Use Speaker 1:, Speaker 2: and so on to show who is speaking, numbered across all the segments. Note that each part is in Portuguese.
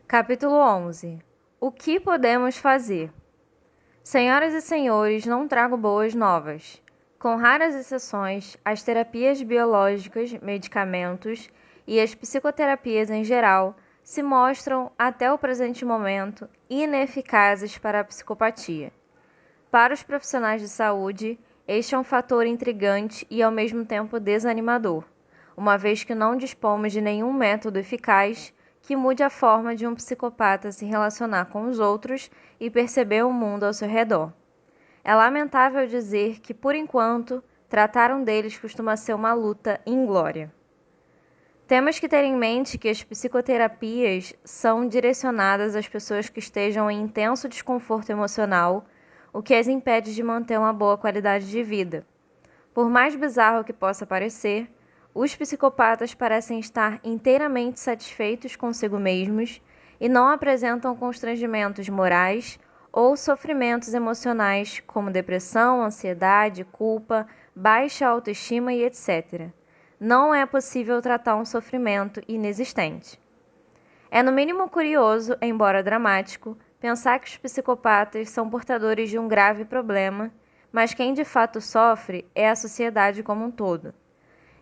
Speaker 1: Capítulo 11. O que podemos fazer? Senhoras e senhores, não trago boas novas. Com raras exceções, as terapias biológicas, medicamentos e as psicoterapias em geral se mostram, até o presente momento, ineficazes para a psicopatia. Para os profissionais de saúde, este é um fator intrigante e ao mesmo tempo desanimador, uma vez que não dispomos de nenhum método eficaz que mude a forma de um psicopata se relacionar com os outros e perceber o mundo ao seu redor. É lamentável dizer que, por enquanto, tratar um deles costuma ser uma luta inglória. Temos que ter em mente que as psicoterapias são direcionadas às pessoas que estejam em intenso desconforto emocional, o que as impede de manter uma boa qualidade de vida. Por mais bizarro que possa parecer, os psicopatas parecem estar inteiramente satisfeitos consigo mesmos e não apresentam constrangimentos morais ou sofrimentos emocionais como depressão, ansiedade, culpa, baixa autoestima e etc. Não é possível tratar um sofrimento inexistente. É no mínimo curioso, embora dramático, pensar que os psicopatas são portadores de um grave problema, mas quem de fato sofre é a sociedade como um todo.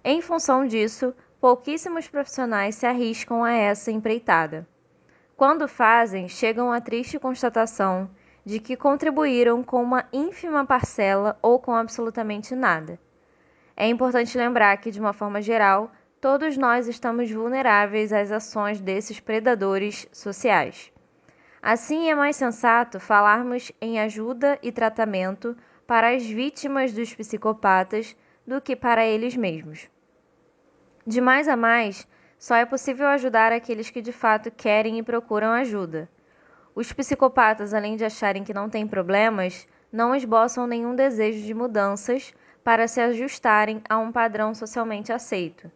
Speaker 1: Em função disso, pouquíssimos profissionais se arriscam a essa empreitada. Quando fazem, chegam à triste constatação de que contribuíram com uma ínfima parcela ou com absolutamente nada. É importante lembrar que, de uma forma geral, todos nós estamos vulneráveis às ações desses predadores sociais. Assim, é mais sensato falarmos em ajuda e tratamento para as vítimas dos psicopatas do que para eles mesmos. De mais a mais, só é possível ajudar aqueles que de fato querem e procuram ajuda. Os psicopatas, além de acharem que não têm problemas, não esboçam nenhum desejo de mudanças para se ajustarem a um padrão socialmente aceito.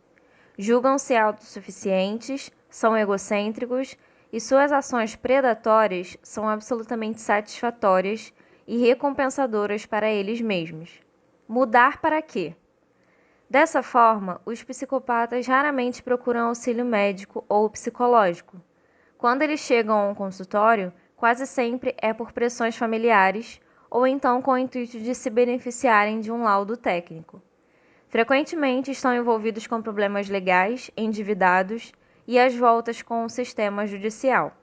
Speaker 1: Julgam-se autossuficientes, são egocêntricos e suas ações predatórias são absolutamente satisfatórias e recompensadoras para eles mesmos. Mudar para quê? Dessa forma, os psicopatas raramente procuram auxílio médico ou psicológico. Quando eles chegam a um consultório, quase sempre é por pressões familiares ou então com o intuito de se beneficiarem de um laudo técnico. Frequentemente estão envolvidos com problemas legais, endividados e às voltas com o sistema judicial.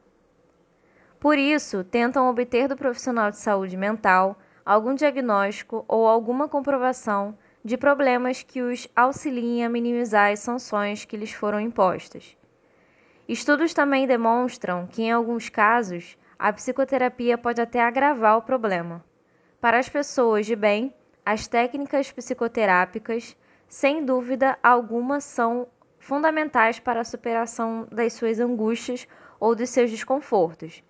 Speaker 1: Por isso, tentam obter do profissional de saúde mental algum diagnóstico ou alguma comprovação de problemas que os auxiliem a minimizar as sanções que lhes foram impostas. Estudos também demonstram que, em alguns casos, a psicoterapia pode até agravar o problema. Para as pessoas de bem, as técnicas psicoterápicas, sem dúvida alguma, são fundamentais para a superação das suas angústias ou dos seus desconfortos.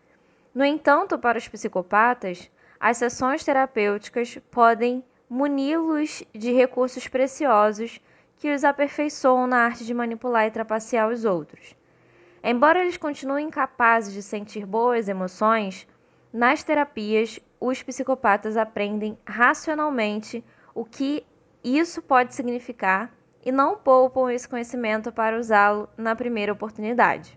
Speaker 1: No entanto, para os psicopatas, as sessões terapêuticas podem muni-los de recursos preciosos que os aperfeiçoam na arte de manipular e trapacear os outros. Embora eles continuem incapazes de sentir boas emoções, nas terapias, os psicopatas aprendem racionalmente o que isso pode significar e não poupam esse conhecimento para usá-lo na primeira oportunidade.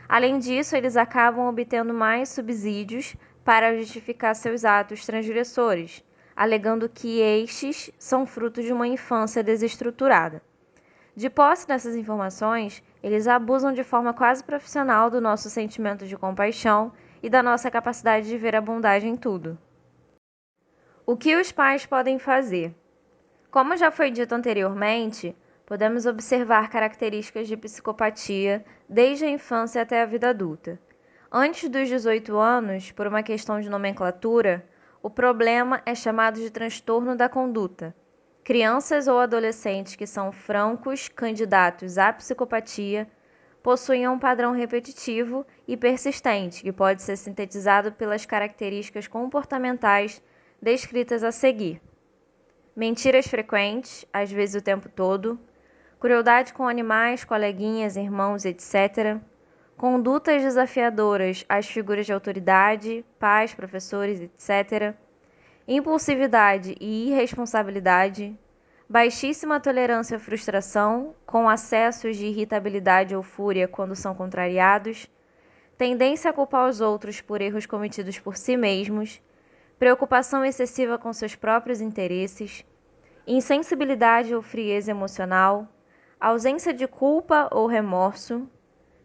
Speaker 1: Além disso, eles acabam obtendo mais subsídios para justificar seus atos transgressores, alegando que estes são frutos de uma infância desestruturada. De posse dessas informações, eles abusam de forma quase profissional do nosso sentimento de compaixão e da nossa capacidade de ver a bondade em tudo. O que os pais podem fazer? Como já foi dito anteriormente, podemos observar características de psicopatia desde a infância até a vida adulta. Antes dos 18 anos, por uma questão de nomenclatura, o problema é chamado de transtorno da conduta. Crianças ou adolescentes que são francos candidatos à psicopatia possuem um padrão repetitivo e persistente, que pode ser sintetizado pelas características comportamentais descritas a seguir: mentiras frequentes, às vezes o tempo todo, crueldade com animais, coleguinhas, irmãos, etc., condutas desafiadoras às figuras de autoridade, pais, professores, etc., impulsividade e irresponsabilidade, baixíssima tolerância à frustração, com acessos de irritabilidade ou fúria quando são contrariados, tendência a culpar os outros por erros cometidos por si mesmos, preocupação excessiva com seus próprios interesses, insensibilidade ou frieza emocional, ausência de culpa ou remorso,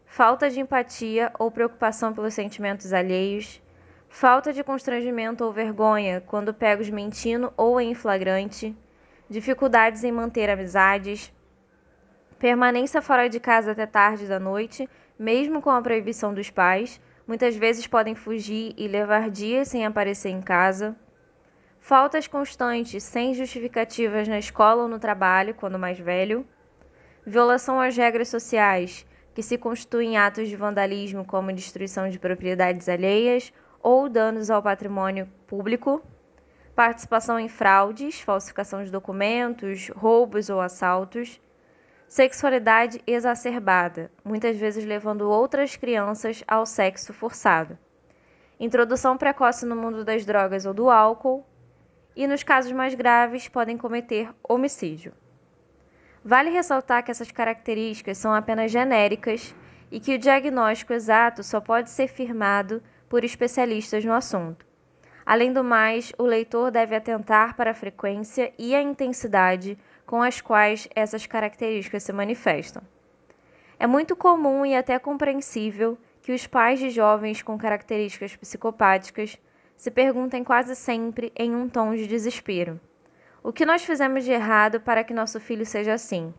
Speaker 1: falta de empatia ou preocupação pelos sentimentos alheios, falta de constrangimento ou vergonha quando pegos mentindo ou em flagrante, dificuldades em manter amizades, permanência fora de casa até tarde da noite, mesmo com a proibição dos pais, muitas vezes podem fugir e levar dias sem aparecer em casa, faltas constantes sem justificativas na escola ou no trabalho quando mais velho, violação às regras sociais, que se constituem em atos de vandalismo como destruição de propriedades alheias ou danos ao patrimônio público, participação em fraudes, falsificação de documentos, roubos ou assaltos, sexualidade exacerbada, muitas vezes levando outras crianças ao sexo forçado, introdução precoce no mundo das drogas ou do álcool, e nos casos mais graves podem cometer homicídio. Vale ressaltar que essas características são apenas genéricas e que o diagnóstico exato só pode ser firmado por especialistas no assunto. Além do mais, o leitor deve atentar para a frequência e a intensidade com as quais essas características se manifestam. É muito comum e até compreensível que os pais de jovens com características psicopáticas se perguntem quase sempre em um tom de desespero: o que nós fizemos de errado para que nosso filho seja assim?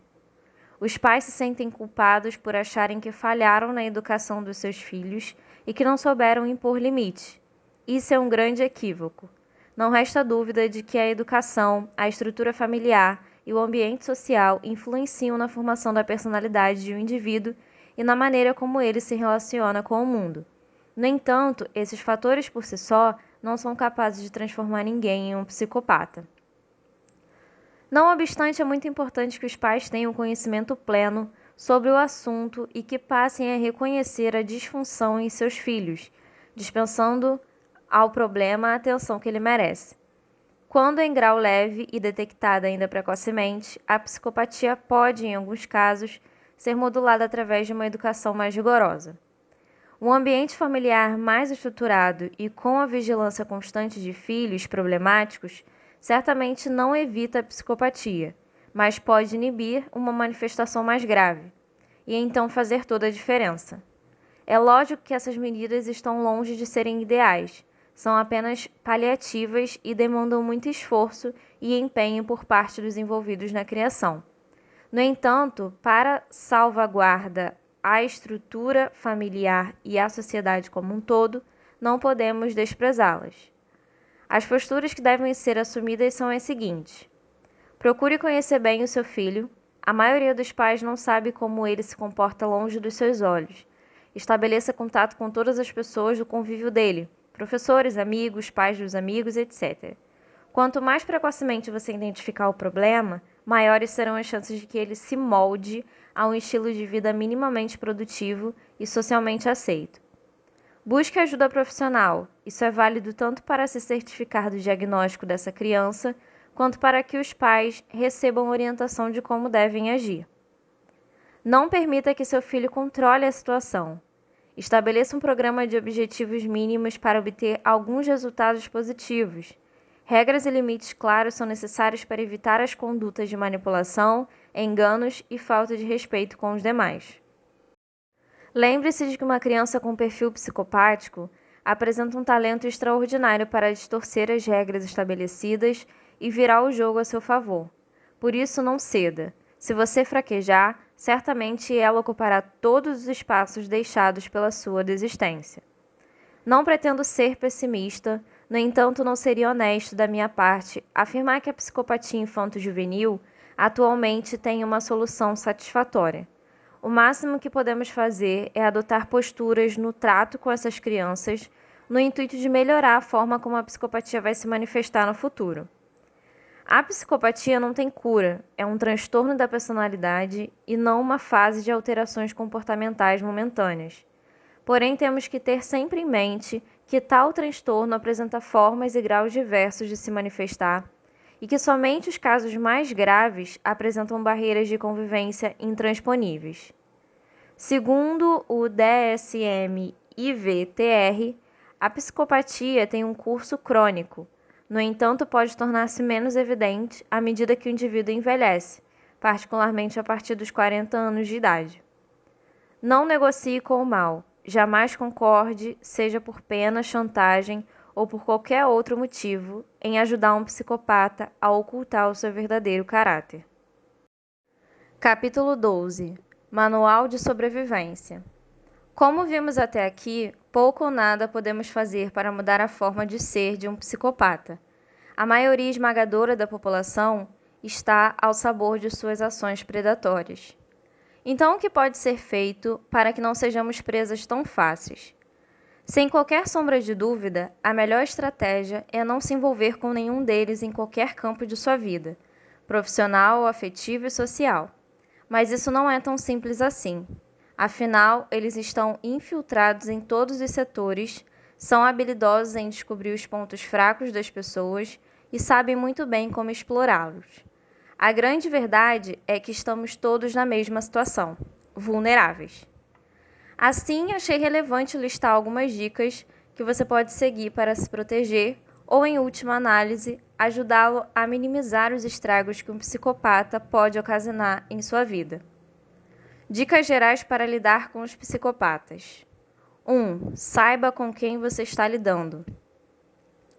Speaker 1: Os pais se sentem culpados por acharem que falharam na educação dos seus filhos e que não souberam impor limites. Isso é um grande equívoco. Não resta dúvida de que a educação, a estrutura familiar e o ambiente social influenciam na formação da personalidade de um indivíduo e na maneira como ele se relaciona com o mundo. No entanto, esses fatores por si só não são capazes de transformar ninguém em um psicopata. Não obstante, é muito importante que os pais tenham conhecimento pleno sobre o assunto e que passem a reconhecer a disfunção em seus filhos, dispensando ao problema a atenção que ele merece. Quando em grau leve e detectada ainda precocemente, a psicopatia pode, em alguns casos, ser modulada através de uma educação mais rigorosa. Um ambiente familiar mais estruturado e com a vigilância constante de filhos problemáticos certamente não evita a psicopatia, mas pode inibir uma manifestação mais grave, e então fazer toda a diferença. É lógico que essas medidas estão longe de serem ideais, são apenas paliativas e demandam muito esforço e empenho por parte dos envolvidos na criação. No entanto, para salvaguarda a estrutura familiar e a sociedade como um todo, não podemos desprezá-las. As posturas que devem ser assumidas são as seguintes: procure conhecer bem o seu filho. A maioria dos pais não sabe como ele se comporta longe dos seus olhos. Estabeleça contato com todas as pessoas do convívio dele, professores, amigos, pais dos amigos, etc. Quanto mais precocemente você identificar o problema, maiores serão as chances de que ele se molde a um estilo de vida minimamente produtivo e socialmente aceito. Busque ajuda profissional. Isso é válido tanto para se certificar do diagnóstico dessa criança, quanto para que os pais recebam orientação de como devem agir. Não permita que seu filho controle a situação. Estabeleça um programa de objetivos mínimos para obter alguns resultados positivos. Regras e limites claros são necessários para evitar as condutas de manipulação, enganos e falta de respeito com os demais. Lembre-se de que uma criança com perfil psicopático apresenta um talento extraordinário para distorcer as regras estabelecidas e virar o jogo a seu favor. Por isso, não ceda. Se você fraquejar, certamente ela ocupará todos os espaços deixados pela sua desistência. Não pretendo ser pessimista, no entanto, não seria honesto da minha parte afirmar que a psicopatia infanto-juvenil atualmente tem uma solução satisfatória. O máximo que podemos fazer é adotar posturas no trato com essas crianças, no intuito de melhorar a forma como a psicopatia vai se manifestar no futuro. A psicopatia não tem cura, é um transtorno da personalidade e não uma fase de alterações comportamentais momentâneas. Porém, temos que ter sempre em mente que tal transtorno apresenta formas e graus diversos de se manifestar e que somente os casos mais graves apresentam barreiras de convivência intransponíveis. Segundo o DSM-IV, IVTR, a psicopatia tem um curso crônico. No entanto, pode tornar-se menos evidente à medida que o indivíduo envelhece, particularmente a partir dos 40 anos de idade. Não negocie com o mal. Jamais concorde, seja por pena, chantagem ou por qualquer outro motivo, em ajudar um psicopata a ocultar o seu verdadeiro caráter. Capítulo 12. Manual de sobrevivência. Como vimos até aqui, pouco ou nada podemos fazer para mudar a forma de ser de um psicopata. A maioria esmagadora da população está ao sabor de suas ações predatórias. Então, o que pode ser feito para que não sejamos presas tão fáceis? Sem qualquer sombra de dúvida, a melhor estratégia é não se envolver com nenhum deles em qualquer campo de sua vida, profissional, afetivo e social. Mas isso não é tão simples assim. Afinal, eles estão infiltrados em todos os setores, são habilidosos em descobrir os pontos fracos das pessoas e sabem muito bem como explorá-los. A grande verdade é que estamos todos na mesma situação, vulneráveis. Assim, achei relevante listar algumas dicas que você pode seguir para se proteger ou, em última análise, ajudá-lo a minimizar os estragos que um psicopata pode ocasionar em sua vida. Dicas gerais para lidar com os psicopatas. 1. Saiba com quem você está lidando.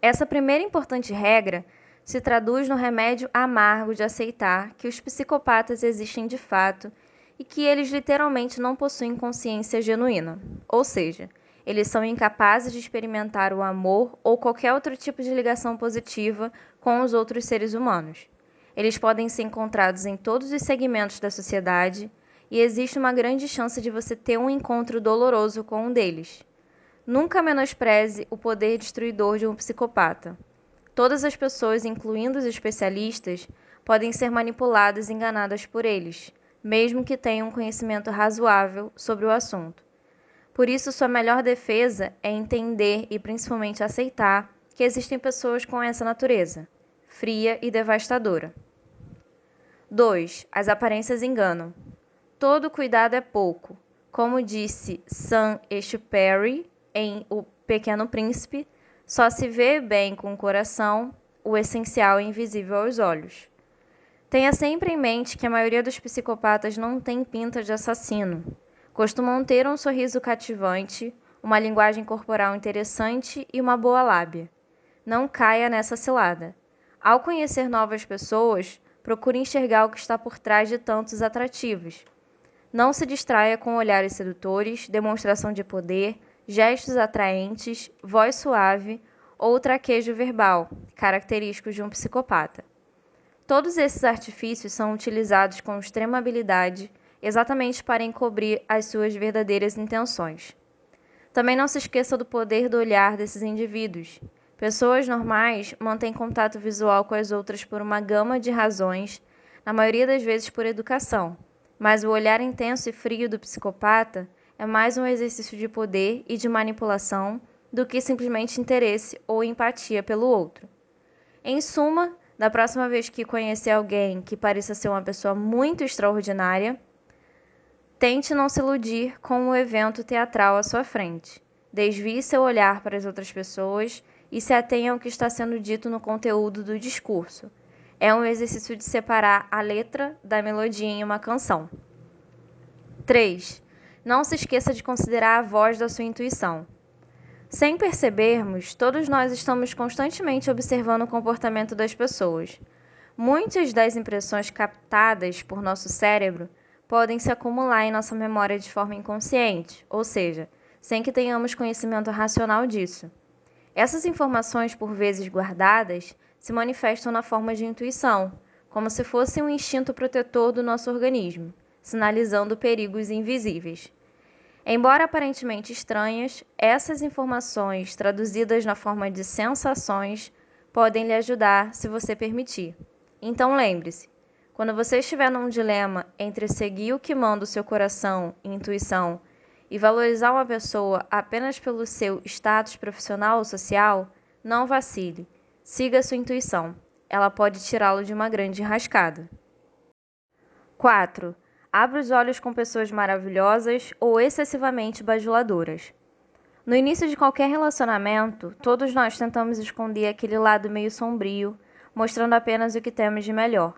Speaker 1: Essa primeira importante regra se traduz no remédio amargo de aceitar que os psicopatas existem de fato e que eles literalmente não possuem consciência genuína, ou seja, eles são incapazes de experimentar o amor ou qualquer outro tipo de ligação positiva com os outros seres humanos. Eles podem ser encontrados em todos os segmentos da sociedade e existe uma grande chance de você ter um encontro doloroso com um deles. Nunca menospreze o poder destruidor de um psicopata. Todas as pessoas, incluindo os especialistas, podem ser manipuladas e enganadas por eles, mesmo que tenham um conhecimento razoável sobre o assunto. Por isso, sua melhor defesa é entender e principalmente aceitar que existem pessoas com essa natureza, fria e devastadora. 2. As aparências enganam. Todo cuidado é pouco. Como disse Saint-Exupéry em O Pequeno Príncipe, só se vê bem com o coração, o essencial é invisível aos olhos. Tenha sempre em mente que a maioria dos psicopatas não tem pinta de assassino. Costumam ter um sorriso cativante, uma linguagem corporal interessante e uma boa lábia. Não caia nessa cilada. Ao conhecer novas pessoas, procure enxergar o que está por trás de tantos atrativos. Não se distraia com olhares sedutores, demonstração de poder, gestos atraentes, voz suave ou traquejo verbal, característicos de um psicopata. Todos esses artifícios são utilizados com extrema habilidade, exatamente para encobrir as suas verdadeiras intenções. Também não se esqueça do poder do olhar desses indivíduos. Pessoas normais mantêm contato visual com as outras por uma gama de razões, na maioria das vezes por educação. Mas o olhar intenso e frio do psicopata é mais um exercício de poder e de manipulação do que simplesmente interesse ou empatia pelo outro. Em suma, da próxima vez que conhecer alguém que pareça ser uma pessoa muito extraordinária, tente não se iludir com o evento teatral à sua frente. Desvie seu olhar para as outras pessoas e se atenha ao que está sendo dito no conteúdo do discurso. É um exercício de separar a letra da melodia em uma canção. 3. Não se esqueça de considerar a voz da sua intuição. Sem percebermos, todos nós estamos constantemente observando o comportamento das pessoas. Muitas das impressões captadas por nosso cérebro podem se acumular em nossa memória de forma inconsciente, ou seja, sem que tenhamos conhecimento racional disso. Essas informações, por vezes guardadas, se manifestam na forma de intuição, como se fosse um instinto protetor do nosso organismo, sinalizando perigos invisíveis. Embora aparentemente estranhas, essas informações, traduzidas na forma de sensações, podem lhe ajudar se você permitir. Então lembre-se, quando você estiver num dilema entre seguir o que manda o seu coração e intuição e valorizar uma pessoa apenas pelo seu status profissional ou social, não vacile. Siga sua intuição. Ela pode tirá-lo de uma grande enrascada. 4. Abra os olhos com pessoas maravilhosas ou excessivamente bajuladoras. No início de qualquer relacionamento, todos nós tentamos esconder aquele lado meio sombrio, mostrando apenas o que temos de melhor.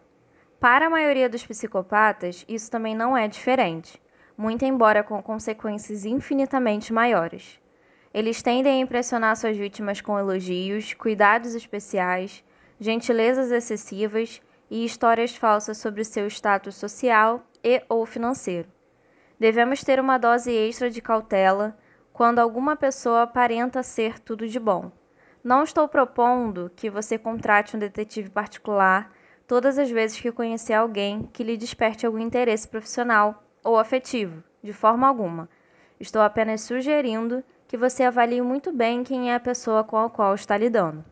Speaker 1: Para a maioria dos psicopatas, isso também não é diferente, muito embora com consequências infinitamente maiores. Eles tendem a impressionar suas vítimas com elogios, cuidados especiais, gentilezas excessivas e histórias falsas sobre seu status social e/ou financeiro. Devemos ter uma dose extra de cautela quando alguma pessoa aparenta ser tudo de bom. Não estou propondo que você contrate um detetive particular todas as vezes que conhecer alguém que lhe desperte algum interesse profissional ou afetivo, de forma alguma. Estou apenas sugerindo que você avalie muito bem quem é a pessoa com a qual está lidando.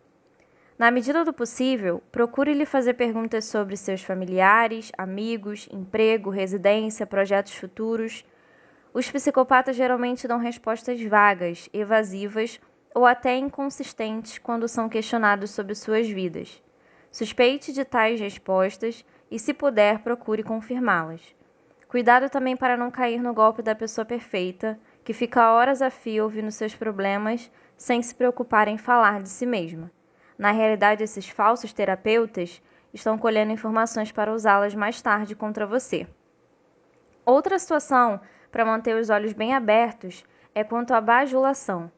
Speaker 1: Na medida do possível, procure lhe fazer perguntas sobre seus familiares, amigos, emprego, residência, projetos futuros. Os psicopatas geralmente dão respostas vagas, evasivas ou até inconsistentes quando são questionados sobre suas vidas. Suspeite de tais respostas e, se puder, procure confirmá-las. Cuidado também para não cair no golpe da pessoa perfeita, que fica horas a fio ouvindo seus problemas sem se preocupar em falar de si mesma. Na realidade, esses falsos terapeutas estão colhendo informações para usá-las mais tarde contra você. Outra situação para manter os olhos bem abertos é quanto à bajulação.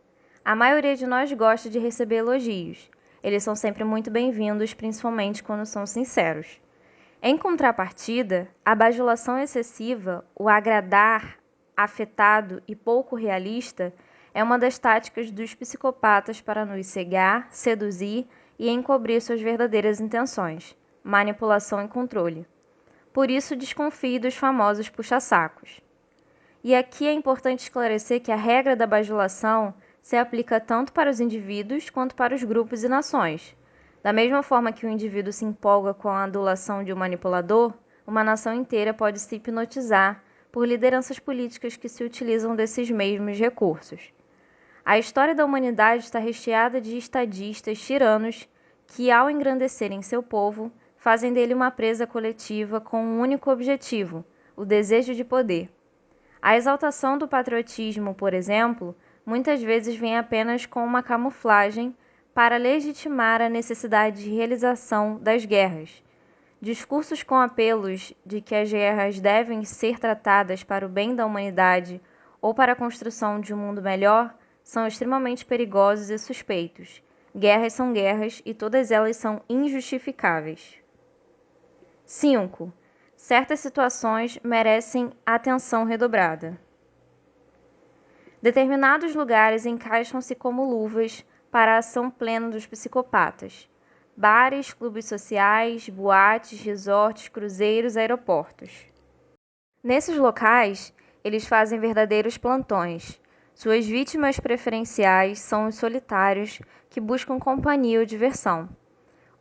Speaker 1: A maioria de nós gosta de receber elogios. Eles são sempre muito bem-vindos, principalmente quando são sinceros. Em contrapartida, a bajulação excessiva, o agradar afetado e pouco realista, é uma das táticas dos psicopatas para nos cegar, seduzir e encobrir suas verdadeiras intenções, manipulação e controle. Por isso, desconfie dos famosos puxa-sacos. E aqui é importante esclarecer que a regra da bajulação se aplica tanto para os indivíduos quanto para os grupos e nações. Da mesma forma que o indivíduo se empolga com a adulação de um manipulador, uma nação inteira pode se hipnotizar por lideranças políticas que se utilizam desses mesmos recursos. A história da humanidade está recheada de estadistas tiranos que, ao engrandecerem seu povo, fazem dele uma presa coletiva com um único objetivo: o desejo de poder. A exaltação do patriotismo, por exemplo, muitas vezes vem apenas com uma camuflagem para legitimar a necessidade de realização das guerras. Discursos com apelos de que as guerras devem ser tratadas para o bem da humanidade ou para a construção de um mundo melhor são extremamente perigosos e suspeitos. Guerras são guerras e todas elas são injustificáveis. 5. Certas situações merecem atenção redobrada. Determinados lugares encaixam-se como luvas para a ação plena dos psicopatas: bares, clubes sociais, boates, resorts, cruzeiros, aeroportos. Nesses locais, eles fazem verdadeiros plantões. Suas vítimas preferenciais são os solitários que buscam companhia ou diversão.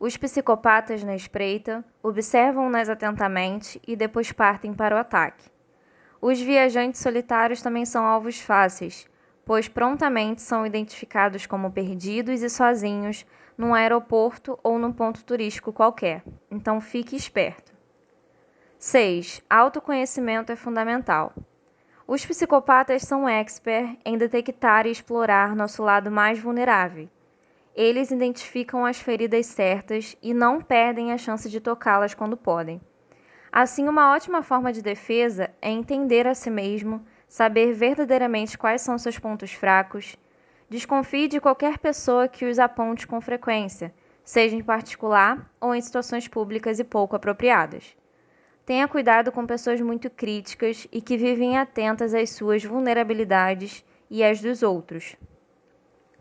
Speaker 1: Os psicopatas na espreita observam-nas atentamente e depois partem para o ataque. Os viajantes solitários também são alvos fáceis, pois prontamente são identificados como perdidos e sozinhos num aeroporto ou num ponto turístico qualquer. Então fique esperto. 6. Autoconhecimento é fundamental. Os psicopatas são expert em detectar e explorar nosso lado mais vulnerável. Eles identificam as feridas certas e não perdem a chance de tocá-las quando podem. Assim, uma ótima forma de defesa é entender a si mesmo, saber verdadeiramente quais são seus pontos fracos. Desconfie de qualquer pessoa que os aponte com frequência, seja em particular ou em situações públicas e pouco apropriadas. Tenha cuidado com pessoas muito críticas e que vivem atentas às suas vulnerabilidades e às dos outros.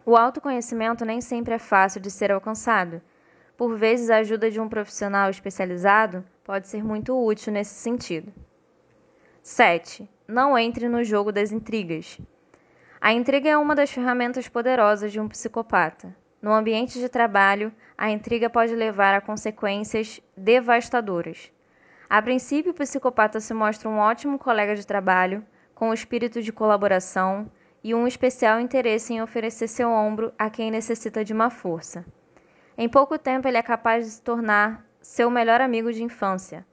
Speaker 1: O autoconhecimento nem sempre é fácil de ser alcançado. Por vezes, a ajuda de um profissional especializado pode ser muito útil nesse sentido. 7. Não entre no jogo das intrigas. A intriga é uma das ferramentas poderosas de um psicopata. No ambiente de trabalho, a intriga pode levar a consequências devastadoras. A princípio, o psicopata se mostra um ótimo colega de trabalho, com o espírito de colaboração e um especial interesse em oferecer seu ombro a quem necessita de uma força. Em pouco tempo, ele é capaz de se tornar seu melhor amigo de infância.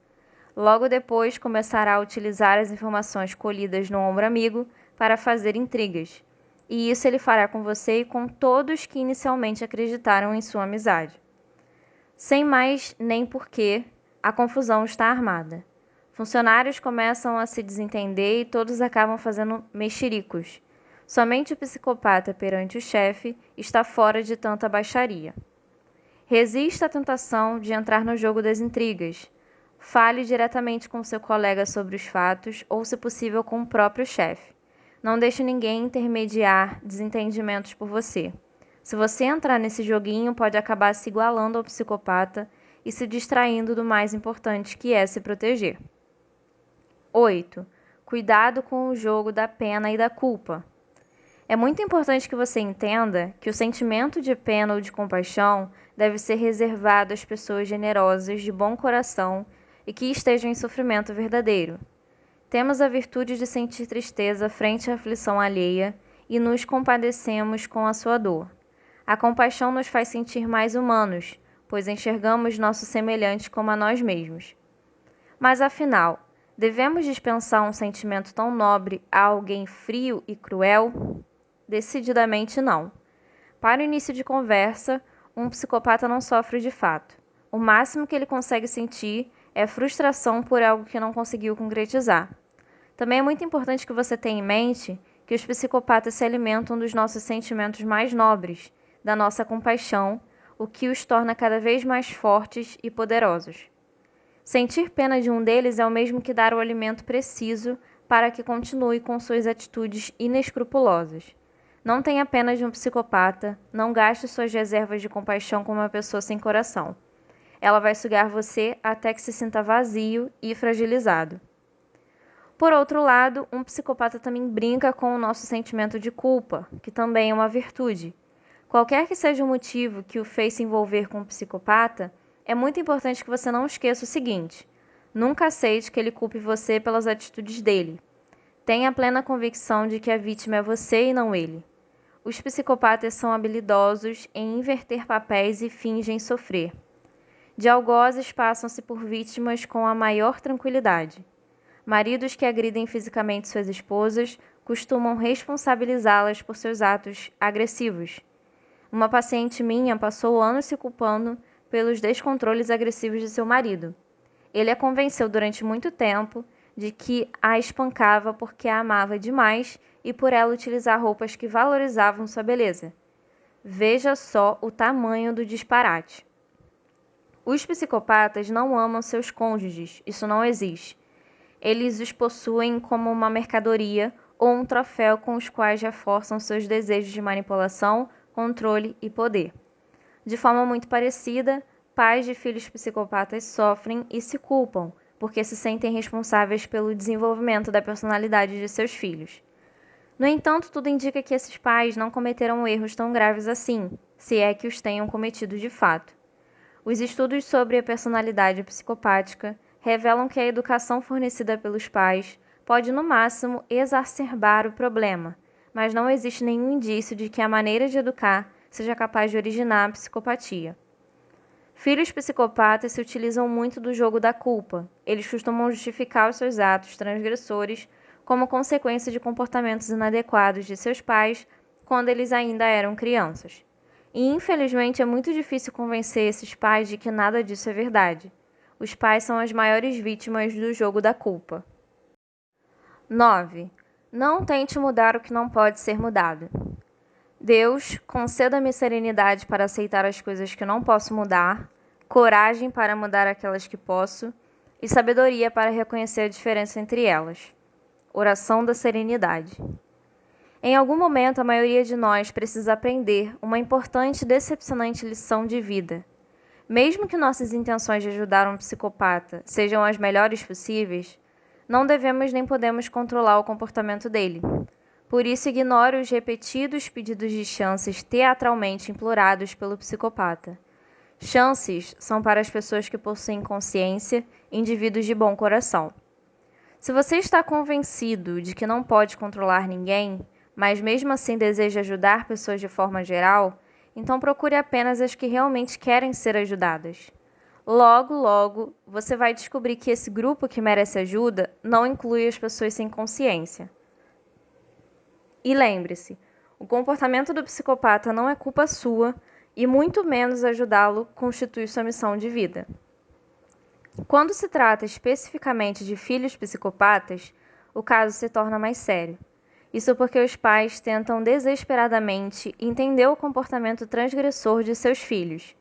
Speaker 1: Logo depois, começará a utilizar as informações colhidas no ombro amigo para fazer intrigas. e isso ele fará com você e com todos que inicialmente acreditaram em sua amizade. Sem mais nem porquê, a confusão está armada. Funcionários começam a se desentender e todos acabam fazendo mexericos. Somente o psicopata perante o chefe está fora de tanta baixaria. Resista à tentação de entrar no jogo das intrigas. Fale diretamente com seu colega sobre os fatos ou, se possível, com o próprio chefe. Não deixe ninguém intermediar desentendimentos por você. Se você entrar nesse joguinho, pode acabar se igualando ao psicopata e se distraindo do mais importante, que é se proteger. 8. Cuidado com o jogo da pena e da culpa. É muito importante que você entenda que o sentimento de pena ou de compaixão deve ser reservado às pessoas generosas, de bom coração e que estejam em sofrimento verdadeiro. Temos a virtude de sentir tristeza frente à aflição alheia e nos compadecemos com a sua dor. A compaixão nos faz sentir mais humanos, pois enxergamos nossos semelhantes como a nós mesmos. Mas afinal, devemos dispensar um sentimento tão nobre a alguém frio e cruel? Decididamente não. Para o início de conversa, um psicopata não sofre de fato. O máximo que ele consegue sentir é frustração por algo que não conseguiu concretizar. Também é muito importante que você tenha em mente que os psicopatas se alimentam dos nossos sentimentos mais nobres, da nossa compaixão, o que os torna cada vez mais fortes e poderosos. Sentir pena de um deles é o mesmo que dar o alimento preciso para que continue com suas atitudes inescrupulosas. Não tenha pena de um psicopata, não gaste suas reservas de compaixão com uma pessoa sem coração. Ela vai sugar você até que se sinta vazio e fragilizado. Por outro lado, um psicopata também brinca com o nosso sentimento de culpa, que também é uma virtude. Qualquer que seja o motivo que o fez se envolver com um psicopata, é muito importante que você não esqueça o seguinte: nunca aceite que ele culpe você pelas atitudes dele. Tenha plena convicção de que a vítima é você e não ele. Os psicopatas são habilidosos em inverter papéis e fingem sofrer. De algozes passam-se por vítimas com a maior tranquilidade. Maridos que agridem fisicamente suas esposas costumam responsabilizá-las por seus atos agressivos. Uma paciente minha passou anos se culpando pelos descontroles agressivos de seu marido. Ele a convenceu durante muito tempo de que a espancava porque a amava demais e por ela utilizar roupas que valorizavam sua beleza. Veja só o tamanho do disparate. Os psicopatas não amam seus cônjuges, isso não existe. Eles os possuem como uma mercadoria ou um troféu com os quais reforçam seus desejos de manipulação, controle e poder. De forma muito parecida, pais de filhos psicopatas sofrem e se culpam, porque se sentem responsáveis pelo desenvolvimento da personalidade de seus filhos. No entanto, tudo indica que esses pais não cometeram erros tão graves assim, se é que os tenham cometido de fato. Os estudos sobre a personalidade psicopática revelam que a educação fornecida pelos pais pode, no máximo, exacerbar o problema, mas não existe nenhum indício de que a maneira de educar seja capaz de originar a psicopatia. Filhos psicopatas se utilizam muito do jogo da culpa. Eles costumam justificar os seus atos transgressores como consequência de comportamentos inadequados de seus pais quando eles ainda eram crianças. E infelizmente é muito difícil convencer esses pais de que nada disso é verdade. Os pais são as maiores vítimas do jogo da culpa. 9. Não tente mudar o que não pode ser mudado. Deus, conceda-me serenidade para aceitar as coisas que não posso mudar, coragem para mudar aquelas que posso e sabedoria para reconhecer a diferença entre elas. Oração da serenidade. Em algum momento, a maioria de nós precisa aprender uma importante e decepcionante lição de vida. Mesmo que nossas intenções de ajudar um psicopata sejam as melhores possíveis, não devemos nem podemos controlar o comportamento dele. Por isso, ignore os repetidos pedidos de chances teatralmente implorados pelo psicopata. Chances são para as pessoas que possuem consciência, indivíduos de bom coração. Se você está convencido de que não pode controlar ninguém, mas mesmo assim deseja ajudar pessoas de forma geral, então procure apenas as que realmente querem ser ajudadas. Logo, logo, você vai descobrir que esse grupo que merece ajuda não inclui as pessoas sem consciência. E lembre-se, O comportamento do psicopata não é culpa sua e muito menos ajudá-lo constitui sua missão de vida. Quando se trata especificamente de filhos psicopatas, o caso se torna mais sério. Isso porque os pais tentam desesperadamente entender o comportamento transgressor de seus filhos.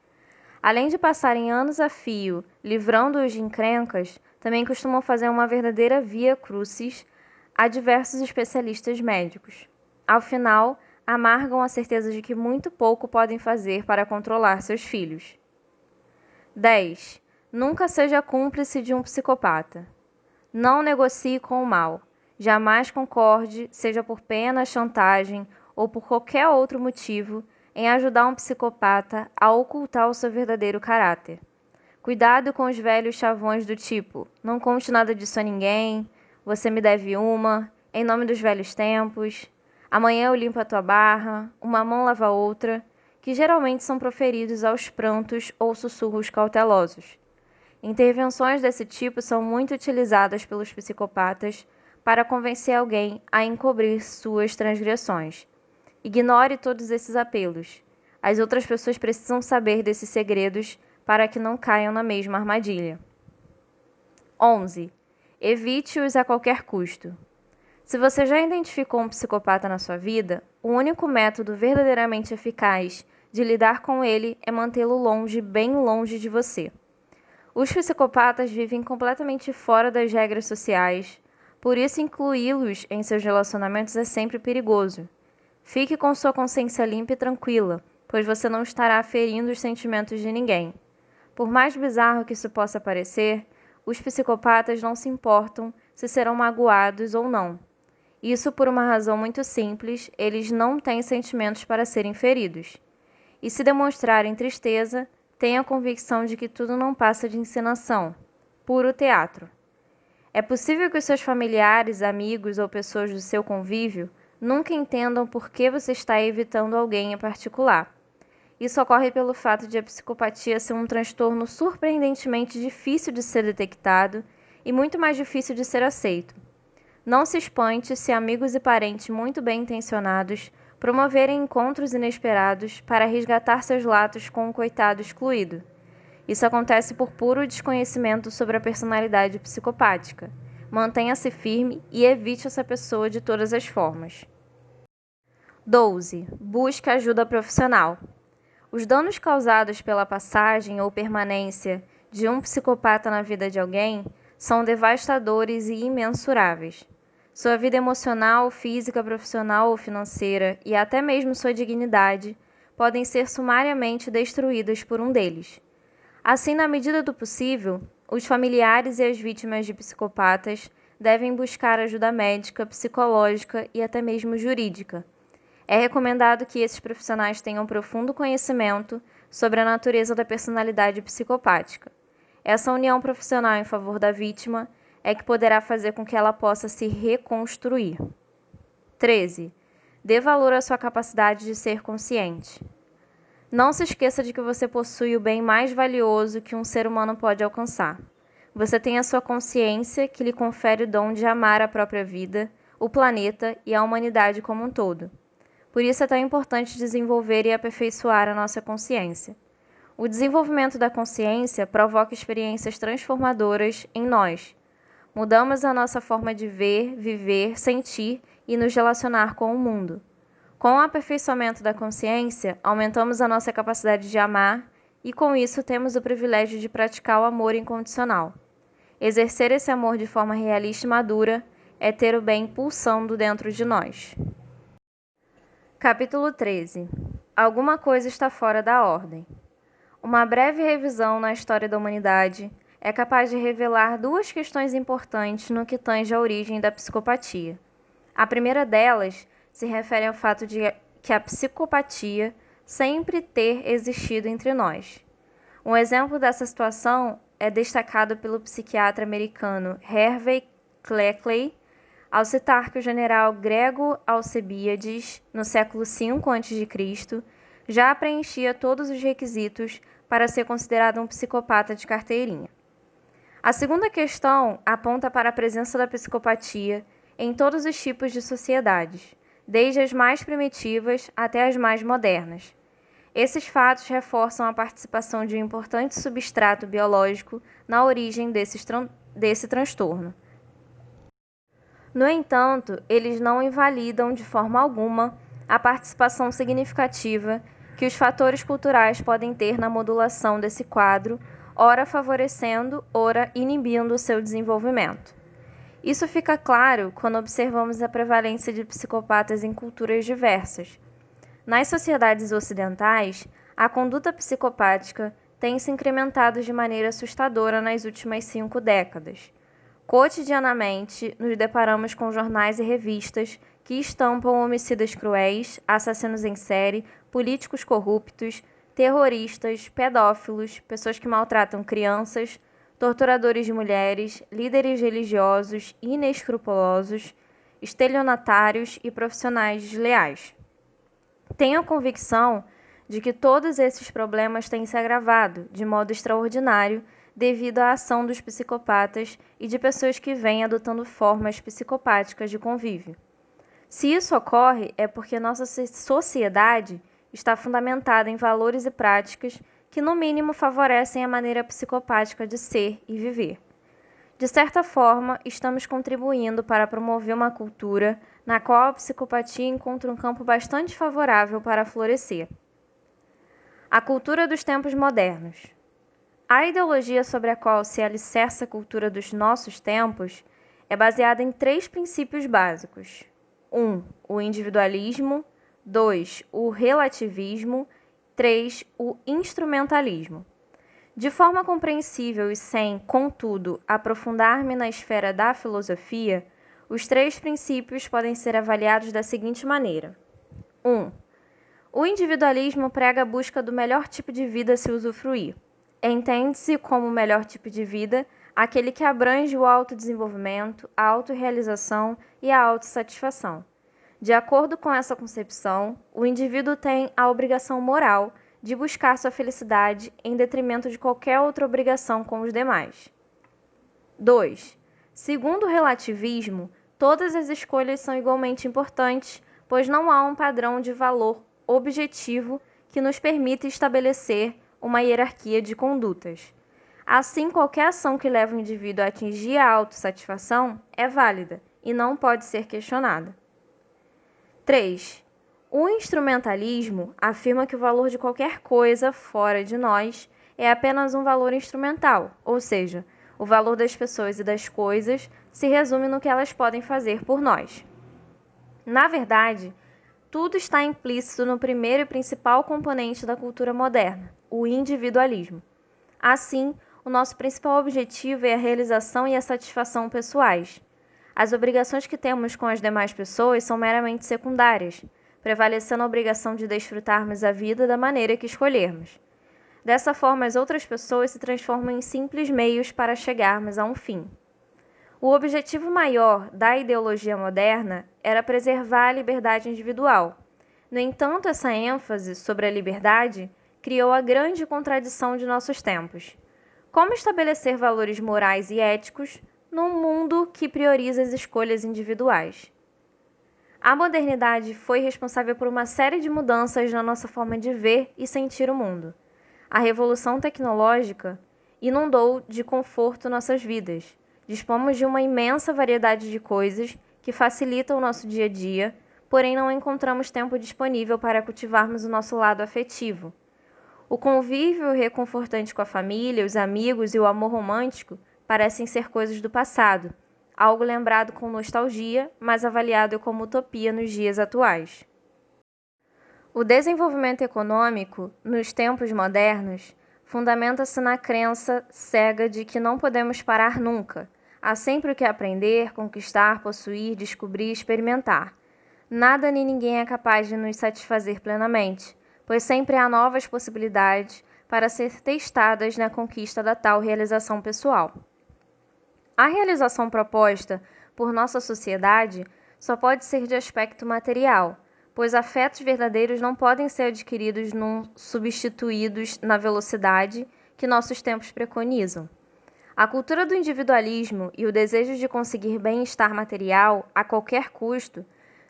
Speaker 1: Além de passarem anos a fio livrando-os de encrencas, também costumam fazer uma verdadeira via crucis a diversos especialistas médicos. Ao final, amargam a certeza de que muito pouco podem fazer para controlar seus filhos. 10. Nunca seja cúmplice de um psicopata. Não negocie com o mal. Jamais concorde, seja por pena, chantagem ou por qualquer outro motivo, em ajudar um psicopata a ocultar o seu verdadeiro caráter. Cuidado com os velhos chavões do tipo: não conte nada disso a ninguém, você me deve uma, em nome dos velhos tempos, amanhã eu limpo a tua barra, uma mão lava a outra, que geralmente são proferidos aos prantos ou sussurros cautelosos. Intervenções desse tipo são muito utilizadas pelos psicopatas para convencer alguém a encobrir suas transgressões. Ignore todos esses apelos. As outras pessoas precisam saber desses segredos para que não caiam na mesma armadilha. 11. Evite-os a qualquer custo. Se você já identificou um psicopata na sua vida, o único método verdadeiramente eficaz de lidar com ele é mantê-lo longe, bem longe de você. Os psicopatas vivem completamente fora das regras sociais, por isso incluí-los em seus relacionamentos é sempre perigoso. Fique com sua consciência limpa e tranquila, pois você não estará ferindo os sentimentos de ninguém. Por mais bizarro que isso possa parecer, os psicopatas não se importam se serão magoados ou não. Isso por uma razão muito simples: eles não têm sentimentos para serem feridos. E se demonstrarem tristeza, tenha a convicção de que tudo não passa de encenação, puro teatro. É possível que os seus familiares, amigos ou pessoas do seu convívio nunca entendam por que você está evitando alguém em particular. Isso ocorre pelo fato de a psicopatia ser um transtorno surpreendentemente difícil de ser detectado e muito mais difícil de ser aceito. Não se espante se amigos e parentes muito bem intencionados promoverem encontros inesperados para resgatar seus laços com um coitado excluído. Isso acontece por puro desconhecimento sobre a personalidade psicopática. Mantenha-se firme e evite essa pessoa de todas as formas. 12. Busque ajuda profissional. Os danos causados pela passagem ou permanência de um psicopata na vida de alguém são devastadores e imensuráveis. Sua vida emocional, física, profissional ou financeira e até mesmo sua dignidade podem ser sumariamente destruídas por um deles. Assim, na medida do possível, os familiares e as vítimas de psicopatas devem buscar ajuda médica, psicológica e até mesmo jurídica. É recomendado que esses profissionais tenham profundo conhecimento sobre a natureza da personalidade psicopática. Essa união profissional em favor da vítima é que poderá fazer com que ela possa se reconstruir. 13. Dê valor à sua capacidade de ser consciente. Não se esqueça de que você possui o bem mais valioso que um ser humano pode alcançar. Você tem a sua consciência, que lhe confere o dom de amar a própria vida, o planeta e a humanidade como um todo. Por isso é tão importante desenvolver e aperfeiçoar a nossa consciência. O desenvolvimento da consciência provoca experiências transformadoras em nós. Mudamos a nossa forma de ver, viver, sentir e nos relacionar com o mundo. Com o aperfeiçoamento da consciência, aumentamos a nossa capacidade de amar e, com isso, temos o privilégio de praticar o amor incondicional. Exercer esse amor de forma realista e madura é ter o bem pulsando dentro de nós. Capítulo 13. Alguma coisa está fora da ordem. Uma breve revisão na história da humanidade é capaz de revelar duas questões importantes no que tange à origem da psicopatia. A primeira delas se refere ao fato de que a psicopatia sempre ter existido entre nós. Um exemplo dessa situação é destacado pelo psiquiatra americano Harvey Cleckley, ao citar que o general Grego Alcebiades, no século V a.C., já preenchia todos os requisitos para ser considerado um psicopata de carteirinha. A segunda questão aponta para a presença da psicopatia em todos os tipos de sociedades, desde as mais primitivas até as mais modernas. Esses fatos reforçam a participação de um importante substrato biológico na origem desse transtorno. No entanto, eles não invalidam de forma alguma a participação significativa que os fatores culturais podem ter na modulação desse quadro, ora favorecendo, ora inibindo o seu desenvolvimento. Isso fica claro quando observamos a prevalência de psicopatas em culturas diversas. Nas sociedades ocidentais, a conduta psicopática tem se incrementado de maneira assustadora nas últimas 5 décadas. Cotidianamente, nos deparamos com jornais e revistas que estampam homicidas cruéis, assassinos em série, políticos corruptos, terroristas, pedófilos, pessoas que maltratam crianças, torturadores de mulheres, líderes religiosos inescrupulosos, estelionatários e profissionais desleais. Tenho a convicção de que todos esses problemas têm se agravado de modo extraordinário devido à ação dos psicopatas e de pessoas que vêm adotando formas psicopáticas de convívio. Se isso ocorre, é porque nossa sociedade está fundamentada em valores e práticas que, no mínimo, favorecem a maneira psicopática de ser e viver. De certa forma, estamos contribuindo para promover uma cultura na qual a psicopatia encontra um campo bastante favorável para florescer. A cultura dos tempos modernos. A ideologia sobre a qual se alicerça a cultura dos nossos tempos é baseada em 3 princípios básicos. 1. O individualismo. 2. O relativismo. 3. O instrumentalismo. De forma compreensível e sem, contudo, aprofundar-me na esfera da filosofia, os 3 princípios podem ser avaliados da seguinte maneira. 1. O individualismo prega a busca do melhor tipo de vida a se usufruir. Entende-se como o melhor tipo de vida aquele que abrange o autodesenvolvimento, a autorrealização e a autossatisfação. De acordo com essa concepção, o indivíduo tem a obrigação moral de buscar sua felicidade em detrimento de qualquer outra obrigação com os demais. 2. Segundo o relativismo, todas as escolhas são igualmente importantes, pois não há um padrão de valor objetivo que nos permita estabelecer uma hierarquia de condutas. Assim, qualquer ação que leve o indivíduo a atingir a autossatisfação é válida e não pode ser questionada. 3. O instrumentalismo afirma que o valor de qualquer coisa fora de nós é apenas um valor instrumental, ou seja, o valor das pessoas e das coisas se resume no que elas podem fazer por nós. Na verdade, tudo está implícito no primeiro e principal componente da cultura moderna, o individualismo. Assim, o nosso principal objetivo é a realização e a satisfação pessoais. As obrigações que temos com as demais pessoas são meramente secundárias, prevalecendo a obrigação de desfrutarmos a vida da maneira que escolhermos. Dessa forma, as outras pessoas se transformam em simples meios para chegarmos a um fim. O objetivo maior da ideologia moderna era preservar a liberdade individual. No entanto, essa ênfase sobre a liberdade criou a grande contradição de nossos tempos. Como estabelecer valores morais e éticos num mundo que prioriza as escolhas individuais? A modernidade foi responsável por uma série de mudanças na nossa forma de ver e sentir o mundo. A revolução tecnológica inundou de conforto nossas vidas. Dispomos de uma imensa variedade de coisas que facilitam o nosso dia a dia, porém não encontramos tempo disponível para cultivarmos o nosso lado afetivo. O convívio reconfortante com a família, os amigos e o amor romântico parecem ser coisas do passado, algo lembrado com nostalgia, mas avaliado como utopia nos dias atuais. O desenvolvimento econômico, nos tempos modernos, fundamenta-se na crença cega de que não podemos parar nunca. Há sempre o que aprender, conquistar, possuir, descobrir e experimentar. Nada nem ninguém é capaz de nos satisfazer plenamente, pois sempre há novas possibilidades para ser testadas na conquista da tal realização pessoal. A realização proposta por nossa sociedade só pode ser de aspecto material, pois afetos verdadeiros não podem ser adquiridos substituídos na velocidade que nossos tempos preconizam. A cultura do individualismo e o desejo de conseguir bem-estar material a qualquer custo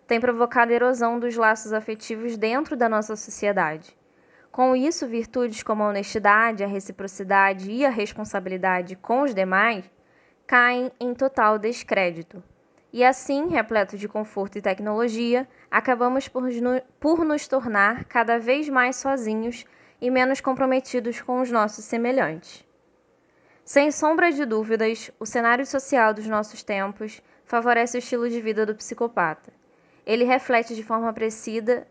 Speaker 1: tem provocado erosão dos laços afetivos dentro da nossa sociedade. Com isso, virtudes como a honestidade, a reciprocidade e a responsabilidade com os demais caem em total descrédito. E assim, repletos de conforto e tecnologia, acabamos por nos tornar cada vez mais sozinhos e menos comprometidos com os nossos semelhantes. Sem sombra de dúvidas, o cenário social dos nossos tempos favorece o estilo de vida do psicopata. Ele reflete de forma precisa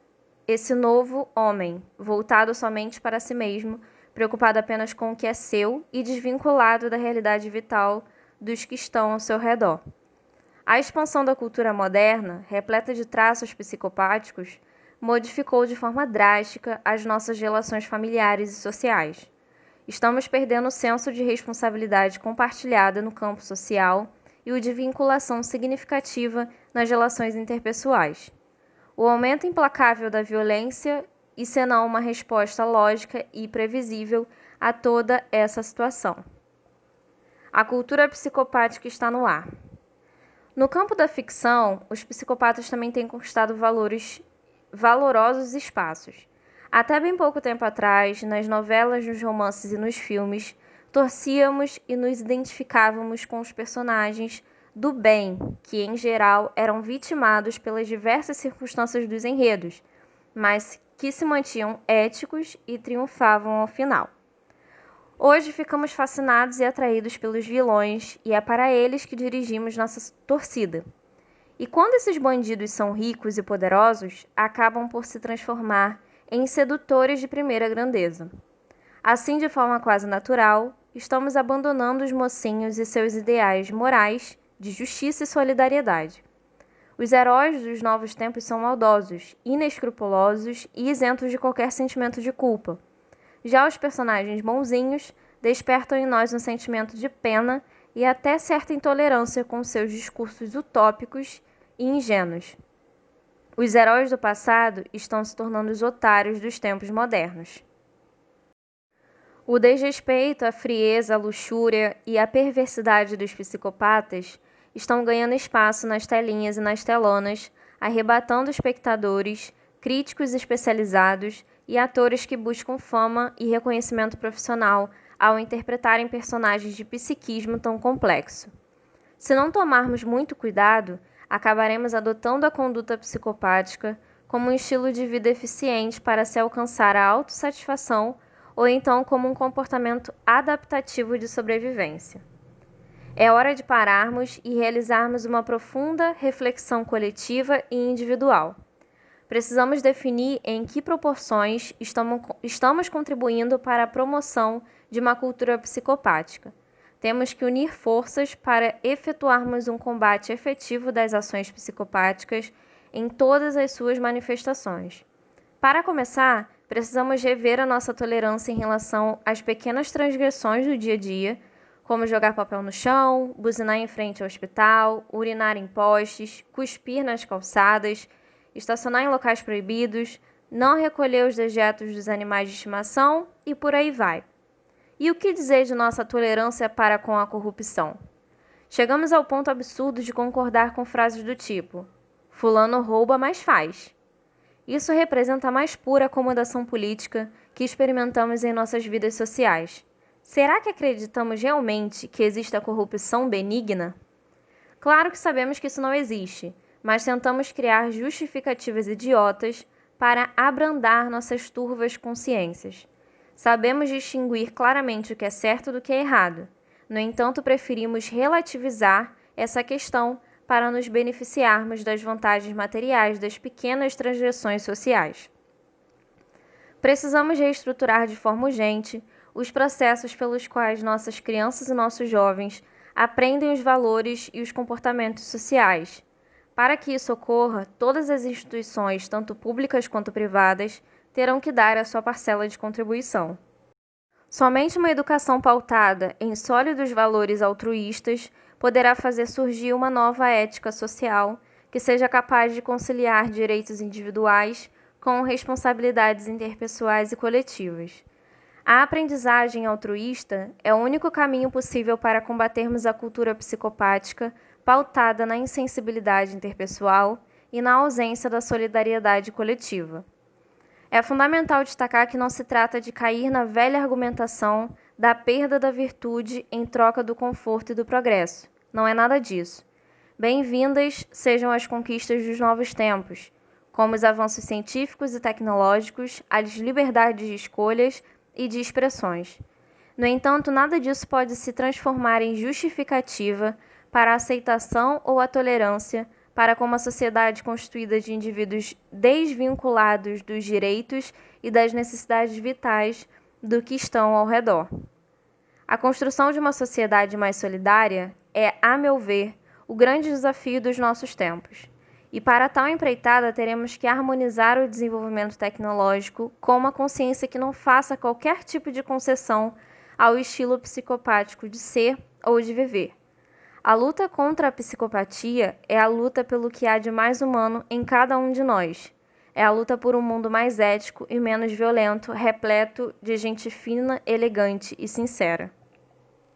Speaker 1: esse novo homem, voltado somente para si mesmo, preocupado apenas com o que é seu e desvinculado da realidade vital dos que estão ao seu redor. A expansão da cultura moderna, repleta de traços psicopáticos, modificou de forma drástica as nossas relações familiares e sociais. Estamos perdendo o senso de responsabilidade compartilhada no campo social e o de vinculação significativa nas relações interpessoais. O aumento implacável da violência e senão uma resposta lógica e previsível a toda essa situação. A cultura psicopática está no ar. No campo da ficção, os psicopatas também têm conquistado valorosos espaços. Até bem pouco tempo atrás, nas novelas, nos romances e nos filmes, torcíamos e nos identificávamos com os personagens do bem, que em geral eram vitimados pelas diversas circunstâncias dos enredos, mas que se mantinham éticos e triunfavam ao final. Hoje ficamos fascinados e atraídos pelos vilões e é para eles que dirigimos nossa torcida. E quando esses bandidos são ricos e poderosos, acabam por se transformar em sedutores de primeira grandeza. Assim, de forma quase natural, estamos abandonando os mocinhos e seus ideais morais de justiça e solidariedade. Os heróis dos novos tempos são maldosos, inescrupulosos e isentos de qualquer sentimento de culpa. Já os personagens bonzinhos despertam em nós um sentimento de pena e até certa intolerância com seus discursos utópicos e ingênuos. Os heróis do passado estão se tornando os otários dos tempos modernos. O desrespeito, a frieza, a luxúria e a perversidade dos psicopatas estão ganhando espaço nas telinhas e nas telonas, arrebatando espectadores, críticos especializados e atores que buscam fama e reconhecimento profissional ao interpretarem personagens de psiquismo tão complexo. Se não tomarmos muito cuidado, acabaremos adotando a conduta psicopática como um estilo de vida eficiente para se alcançar a autossatisfação ou então como um comportamento adaptativo de sobrevivência. É hora de pararmos e realizarmos uma profunda reflexão coletiva e individual. Precisamos definir em que proporções estamos contribuindo para a promoção de uma cultura psicopática. Temos que unir forças para efetuarmos um combate efetivo das ações psicopáticas em todas as suas manifestações. Para começar, precisamos rever a nossa tolerância em relação às pequenas transgressões do dia a dia, como jogar papel no chão, buzinar em frente ao hospital, urinar em postes, cuspir nas calçadas, estacionar em locais proibidos, não recolher os dejetos dos animais de estimação e por aí vai. E o que dizer de nossa tolerância para com a corrupção? Chegamos ao ponto absurdo de concordar com frases do tipo: fulano rouba, mas faz. Isso representa a mais pura acomodação política que experimentamos em nossas vidas sociais. Será que acreditamos realmente que existe a corrupção benigna? Claro que sabemos que isso não existe, mas tentamos criar justificativas idiotas para abrandar nossas turvas consciências. Sabemos distinguir claramente o que é certo do que é errado. No entanto, preferimos relativizar essa questão para nos beneficiarmos das vantagens materiais das pequenas transgressões sociais. Precisamos reestruturar de forma urgente os processos pelos quais nossas crianças e nossos jovens aprendem os valores e os comportamentos sociais. Para que isso ocorra, todas as instituições, tanto públicas quanto privadas, terão que dar a sua parcela de contribuição. Somente uma educação pautada em sólidos valores altruístas poderá fazer surgir uma nova ética social que seja capaz de conciliar direitos individuais com responsabilidades interpessoais e coletivas. A aprendizagem altruísta é o único caminho possível para combatermos a cultura psicopática pautada na insensibilidade interpessoal e na ausência da solidariedade coletiva. É fundamental destacar que não se trata de cair na velha argumentação da perda da virtude em troca do conforto e do progresso. Não é nada disso. Bem-vindas sejam as conquistas dos novos tempos, como os avanços científicos e tecnológicos, as liberdades de escolhas e de expressões. No entanto, nada disso pode se transformar em justificativa para a aceitação ou a tolerância para com uma sociedade constituída de indivíduos desvinculados dos direitos e das necessidades vitais do que estão ao redor. A construção de uma sociedade mais solidária é, a meu ver, o grande desafio dos nossos tempos. E para tal empreitada, teremos que harmonizar o desenvolvimento tecnológico com uma consciência que não faça qualquer tipo de concessão ao estilo psicopático de ser ou de viver. A luta contra a psicopatia é a luta pelo que há de mais humano em cada um de nós. É a luta por um mundo mais ético e menos violento, repleto de gente fina, elegante e sincera.